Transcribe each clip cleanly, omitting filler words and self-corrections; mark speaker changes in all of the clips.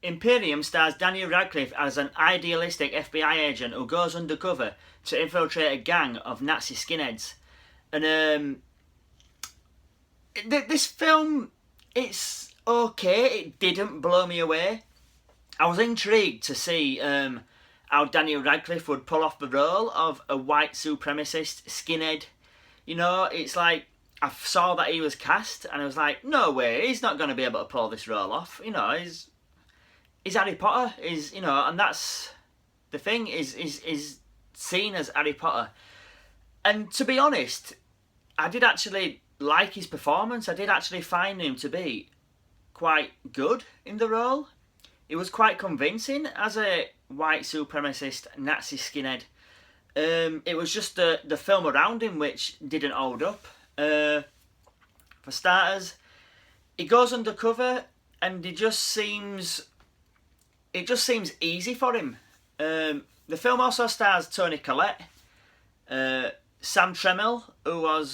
Speaker 1: Imperium stars Daniel Radcliffe as an idealistic FBI agent who goes undercover to infiltrate a gang of Nazi skinheads. And this film, it's okay. It didn't blow me away. I was intrigued to see how Daniel Radcliffe would pull off the role of a white supremacist skinhead. You know, it's like I saw that he was cast, and I was like, no way, he's not going to be able to pull this role off. You know, he's Harry Potter. And that's the thing. Is seen as Harry Potter. And to be honest, I did actually like his performance. I did actually find him to be quite good in the role. It was quite convincing as a white supremacist Nazi skinhead. It was just the film around him which didn't hold up. For starters, he goes undercover and it just seems easy for him. The film also stars Toni Collette, Sam Tramiel, who was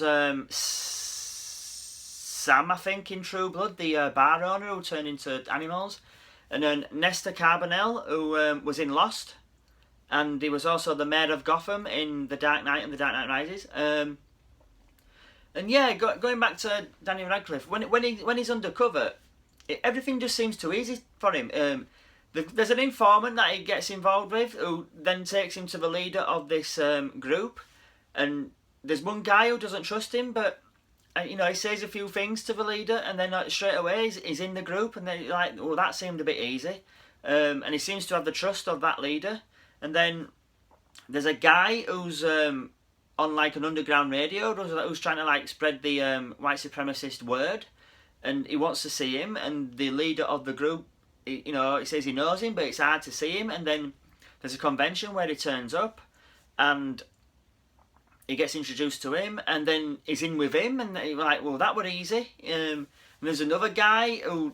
Speaker 1: Sam, I think, in True Blood, the bar owner who turned into animals, and then Nesta Carbonell, who was in Lost, and he was also the mayor of Gotham in The Dark Knight and The Dark Knight Rises. And yeah, going back to Daniel Radcliffe, when he's undercover, everything just seems too easy for him. There's an informant that he gets involved with who then takes him to the leader of this group, and there's one guy who doesn't trust him, but he says a few things to the leader, and then straight away he's in the group, and then like, well, that seemed a bit easy, and he seems to have the trust of that leader. And then there's a guy who's on like an underground radio who's trying to like spread the white supremacist word, and he wants to see him, and the leader of the group, he says he knows him, but it's hard to see him. And then there's a convention where he turns up, and he gets introduced to him, and then he's in with him, and you're like, well, that were easy. And there's another guy who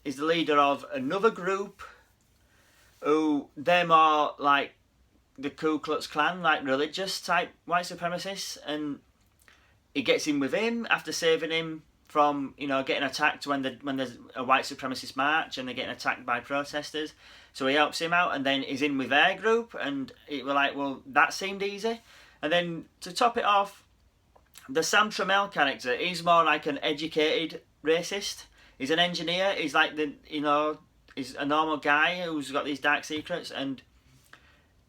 Speaker 1: is the leader of another group, who they're more like the Ku Klux Klan, like religious type white supremacists, and he gets in with him after saving him from getting attacked when there's a white supremacist march and they're getting attacked by protesters. So he helps him out, and then he's in with their group, and we're like, well, that seemed easy. And then to top it off, the Sam Tramiel character, he's more like an educated racist. He's an engineer. He's like he's a normal guy who's got these dark secrets, and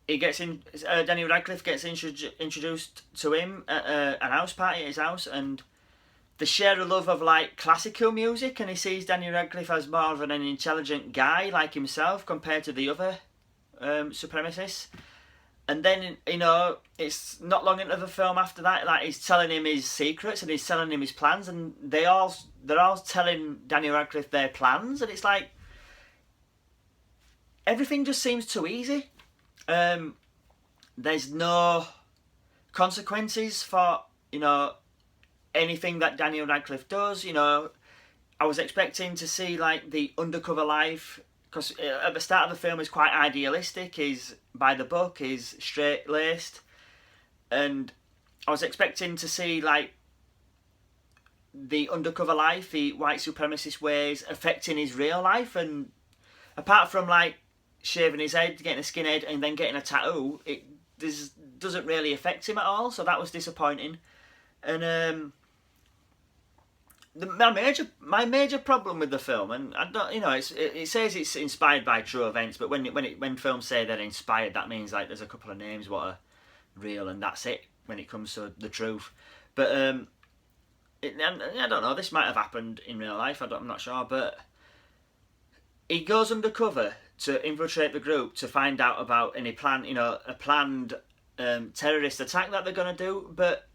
Speaker 1: he gets in. Daniel Radcliffe gets introduced to him at an house party at his house, and they share a love of like classical music, and he sees Daniel Radcliffe as more of an intelligent guy like himself compared to the other supremacists. And then it's not long into the film after that, like he's telling him his secrets and he's telling him his plans, and they're all telling Daniel Radcliffe their plans, and it's like everything just seems too easy. There's no consequences for anything that Daniel Radcliffe does. I was expecting to see like the undercover life, because at the start of the film is quite idealistic. He's by the book, he's straight-laced, and I was expecting to see like the undercover life, the white supremacist ways affecting his real life, and apart from like shaving his head, getting a skinhead, and then getting a tattoo, it doesn't really affect him at all. So that was disappointing. And my major problem with the film, and I don't, it says it's inspired by true events, but when films say they're inspired, that means like there's a couple of names what are real, and that's it when it comes to the truth. But I don't know. This might have happened in real life. I'm not sure, but he goes undercover to infiltrate the group to find out about any plan, a planned terrorist attack that they're gonna do. But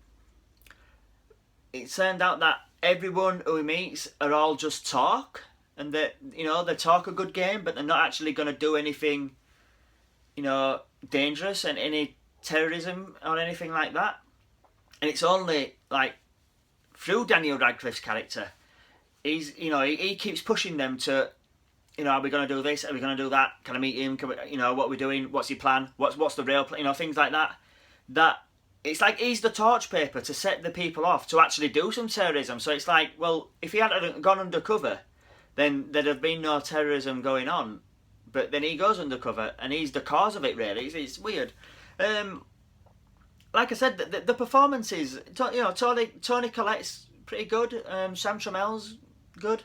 Speaker 1: it turned out that everyone who he meets are all just talk, and that they talk a good game, but they're not actually going to do anything dangerous and any terrorism or anything like that. And it's only like through Daniel Radcliffe's character, he keeps pushing them to are we going to do this, are we going to do that, can I meet him, what are we doing, what's your plan, what's the real plan, things like that it's like he's the torch paper to set the people off to actually do some terrorism. So it's like, well, if he hadn't gone undercover, then there'd have been no terrorism going on. But then he goes undercover, and he's the cause of it. Really, it's weird. Like I said, the performances, Tony Collette's pretty good. Sam Trammell's good.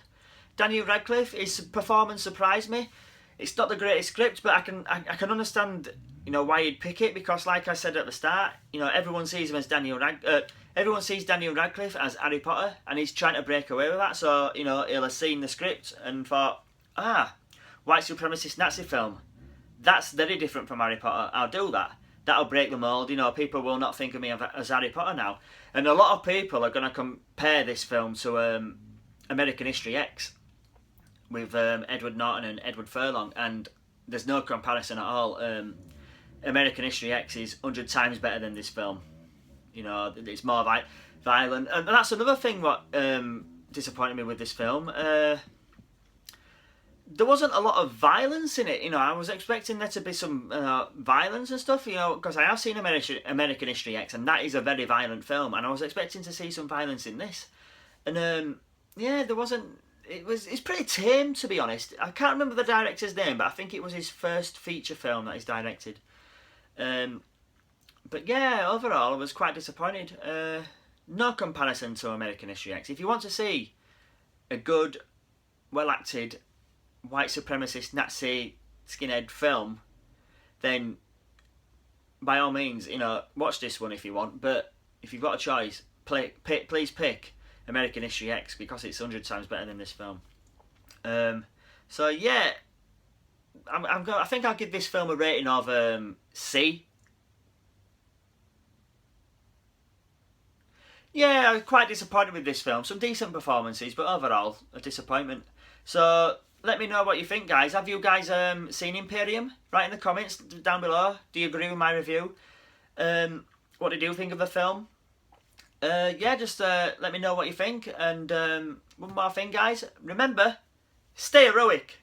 Speaker 1: Daniel Radcliffe, his performance surprised me. It's not the greatest script, but I can understand, why he'd pick it, because like I said at the start, everyone sees him as everyone sees Daniel Radcliffe as Harry Potter, and he's trying to break away with that. So he'll have seen the script and thought, white supremacist Nazi film, that's very different from Harry Potter. I'll do that. That'll break the mould. People will not think of me as Harry Potter now, and a lot of people are going to compare this film to American History X with Edward Norton and Edward Furlong, and there's no comparison at all. American History X is 100 times better than this film. It's more violent, and that's another thing what disappointed me with this film. There wasn't a lot of violence in it. I was expecting there to be some violence and stuff, because I have seen American History X, and that is a very violent film, and I was expecting to see some violence in this. And there wasn't. It's pretty tame, to be honest. I can't remember the director's name, but I think it was his first feature film that he's directed. But yeah, overall, I was quite disappointed. No comparison to American History X. If you want to see a good, well-acted, white supremacist Nazi skinhead film, then by all means, watch this one if you want. But if you've got a choice, please pick American History X, because it's 100 times better than this film. So yeah, I think I'll give this film a rating of C. Yeah, I was quite disappointed with this film. Some decent performances, but overall a disappointment. So let me know what you think, guys. Have you guys seen Imperium? Write in the comments down below. Do you agree with my review? What did you think of the film? Just let me know what you think. And one more thing, guys. Remember, stay heroic.